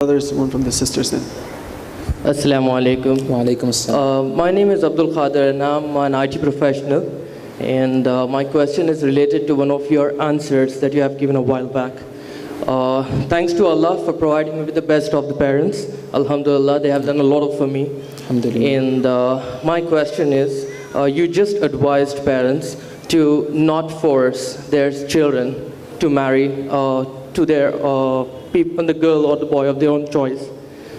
brothers, one from the sisters then. Assalamu alaikum. Wa alaikum assalam. My name is Abdul Qadir and I'm an IT professional. And my question is related to one of your answers that you have given a while back. Thanks to Allah for providing me with the best of the parents. Alhamdulillah, they have done a lot for me. Alhamdulillah. And my question is, you just advised parents to not force their children to marry to their people, the girl or the boy of their own choice.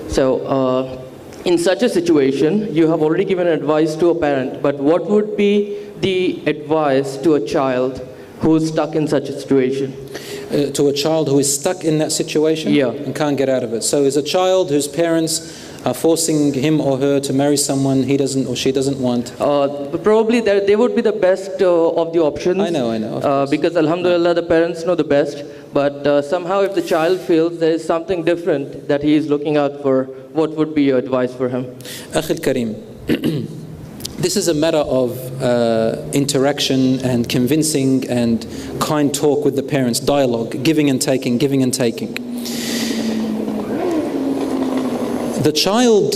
So in such a situation, you have already given advice to a parent, but what would be the advice to a child who is stuck in such a situation? To a child who is stuck in that situation Yeah. and can't get out of it. So is a child whose parents are forcing him or her to marry someone he doesn't or she doesn't want. Probably they would be the best of the options. I know. Of course. Because Alhamdulillah, the parents know the best. But somehow if the child feels there is something different that he is looking out for, what would be your advice for him? Akhil Kareem, this is a matter of interaction and convincing and kind talk with the parents, dialogue, giving and taking, giving and taking. The child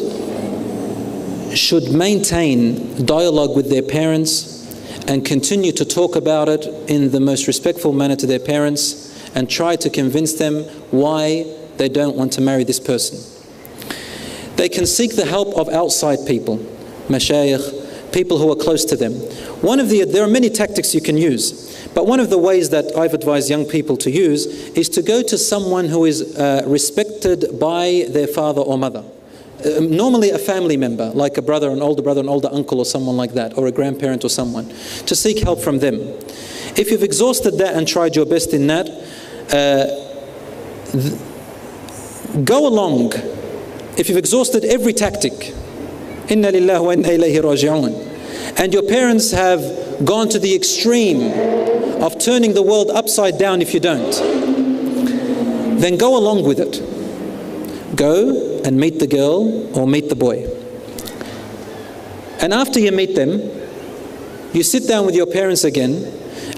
should maintain dialogue with their parents and continue to talk about it in the most respectful manner to their parents and try to convince them why they don't want to marry this person. They can seek the help of outside people, mashayikh, people who are close to them. There are many tactics you can use, but one of the ways that I've advised young people to use is to go to someone who is respected by their father or mother. Normally a family member, like a brother, an older uncle or someone like that, or a grandparent or someone, to seek help from them. If you've exhausted that and tried your best in that, go along. If you've exhausted every tactic, inna lillahi wa inna ilayhi raji'un, and your parents have gone to the extreme of turning the world upside down if you don't, then go along with it. Go and meet the girl or meet the boy. And after you meet them, you sit down with your parents again,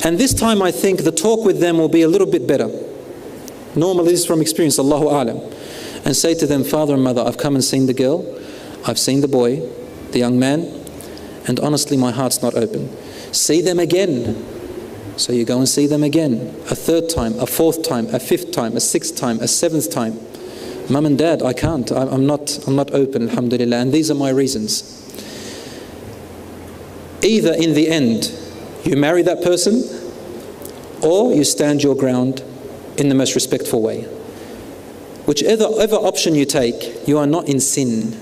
and this time I think the talk with them will be a little bit better. Normally this is from experience, Allahu A'lam. And say to them, father and mother, I've come and seen the girl, I've seen the boy, the young man, and honestly my heart's not open. See them again. So you go and see them again, a third time, a fourth time, a fifth time, a sixth time, a seventh time. Mum and Dad, I can't, I'm not open, alhamdulillah, and these are my reasons. Either in the end, you marry that person, or you stand your ground in the most respectful way. Whichever option you take, you are not in sin.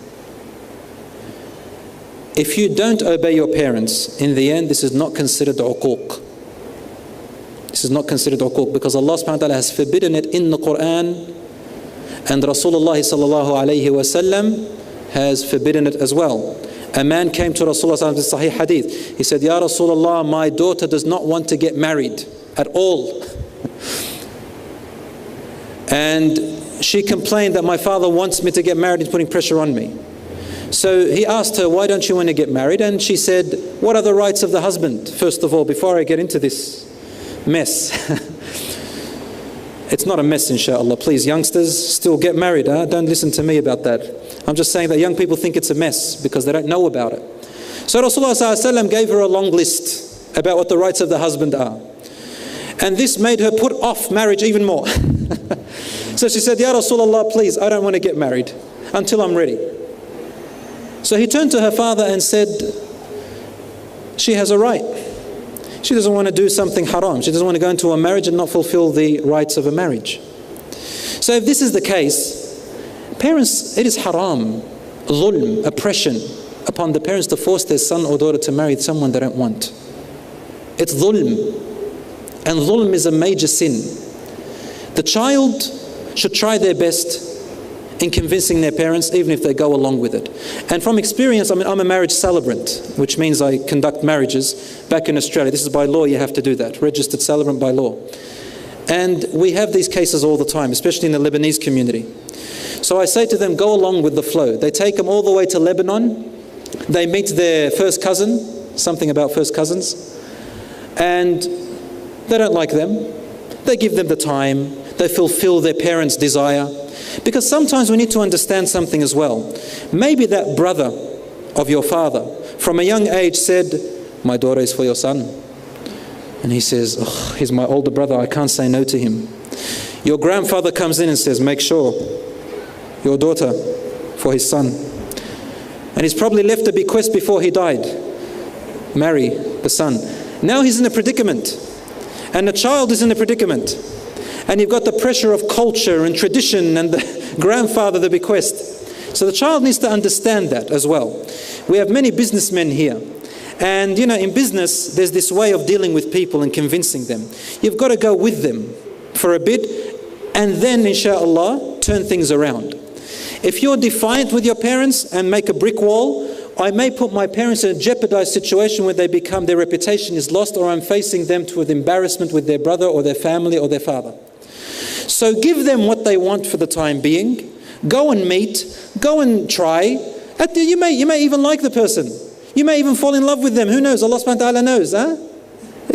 If you don't obey your parents, in the end, this is not considered uquq. This is not considered uquq because Allah subhanahu wa ta'ala has forbidden it in the Quran, and Rasulullah sallallahu alayhi wa sallam has forbidden it as well. A man came to Rasulullah in Sahih Hadith. He said, Ya Rasulullah, my daughter does not want to get married at all. And she complained that my father wants me to get married and is putting pressure on me. So he asked her, why don't you want to get married? And she said, what are the rights of the husband? First of all, before I get into this mess. It's not a mess, inshallah. Please, youngsters, still get married. Don't listen to me about that. I'm just saying that young people think it's a mess because they don't know about it. So Rasulullah ﷺ gave her a long list about what the rights of the husband are. And this made her put off marriage even more. So she said, Ya Rasulullah, please, I don't want to get married until I'm ready. So he turned to her father and said, she has a right. She doesn't want to do something haram. She doesn't want to go into a marriage and not fulfill the rights of a marriage. So if this is the case, parents, it is haram, dhulm, oppression upon the parents to force their son or daughter to marry someone they don't want. It's dhulm. And dhulm is a major sin. The child should try their best in convincing their parents, even if they go along with it. And from experience, I'm a marriage celebrant, which means I conduct marriages back in Australia. This is by law, you have to do that, registered celebrant by law. And we have these cases all the time, especially in the Lebanese community. So I say to them, go along with the flow. They take them all the way to Lebanon. They meet their first cousin, something about first cousins, and they don't like them. They give them the time. They fulfill their parents' desire. Because sometimes we need to understand something as well. Maybe that brother of your father from a young age said, my daughter is for your son. And he says, oh, he's my older brother, I can't say no to him. Your grandfather comes in and says, make sure your daughter for his son. And he's probably left a bequest before he died. Marry the son. Now he's in a predicament. And the child is in a predicament. And you've got the pressure of culture and tradition and the grandfather, the bequest. So the child needs to understand that as well. We have many businessmen here. And you know, in business, there's this way of dealing with people and convincing them. You've got to go with them for a bit and then, inshallah, turn things around. If you're defiant with your parents and make a brick wall, I may put my parents in a jeopardized situation where their reputation is lost, or I'm facing them with embarrassment with their brother or their family or their father. So give them what they want for the time being. Go and meet, go and try. You may even like the person. You may even fall in love with them. Who knows? Allah subhanahu wa ta'ala knows. Huh?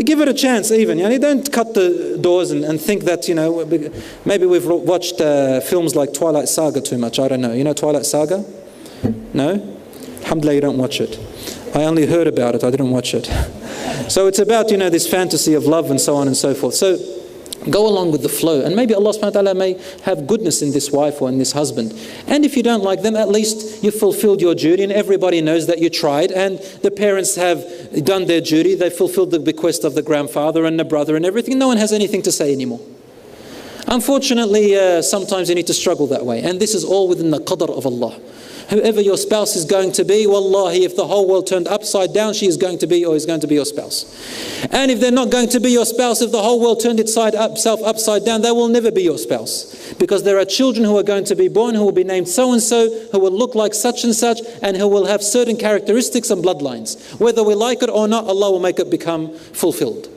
Give it a chance even. You don't cut the doors and think that, maybe we've watched films like Twilight Saga too much. I don't know. You know Twilight Saga? No? Alhamdulillah, you don't watch it. I only heard about it. I didn't watch it. So it's about, this fantasy of love and so on and so forth. So go along with the flow. And maybe Allah subhanahu wa ta'ala may have goodness in this wife or in this husband. And if you don't like them, at least you fulfilled your duty and everybody knows that you tried and the parents have done their duty. They fulfilled the bequest of the grandfather and the brother and everything. No one has anything to say anymore. Unfortunately, sometimes you need to struggle that way. And this is all within the qadr of Allah. Whoever your spouse is going to be, wallahi, if the whole world turned upside down, she is going to be or is going to be your spouse. And if they're not going to be your spouse, if the whole world turned itself upside down, they will never be your spouse. Because there are children who are going to be born, who will be named so-and-so, who will look like such and such, and who will have certain characteristics and bloodlines. Whether we like it or not, Allah will make it become fulfilled.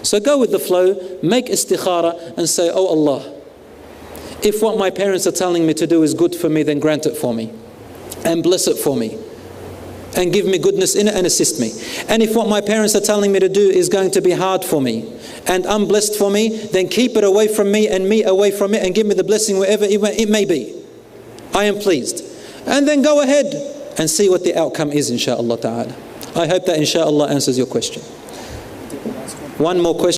So go with the flow, make istikhara and say, oh Allah, if what my parents are telling me to do is good for me, then grant it for me. And bless it for me. And give me goodness in it and assist me. And if what my parents are telling me to do is going to be hard for me and unblessed for me, then keep it away from me and me away from it and give me the blessing wherever it may be. I am pleased. And then go ahead and see what the outcome is, insha'Allah ta'ala. I hope that insha'Allah answers your question. One more question.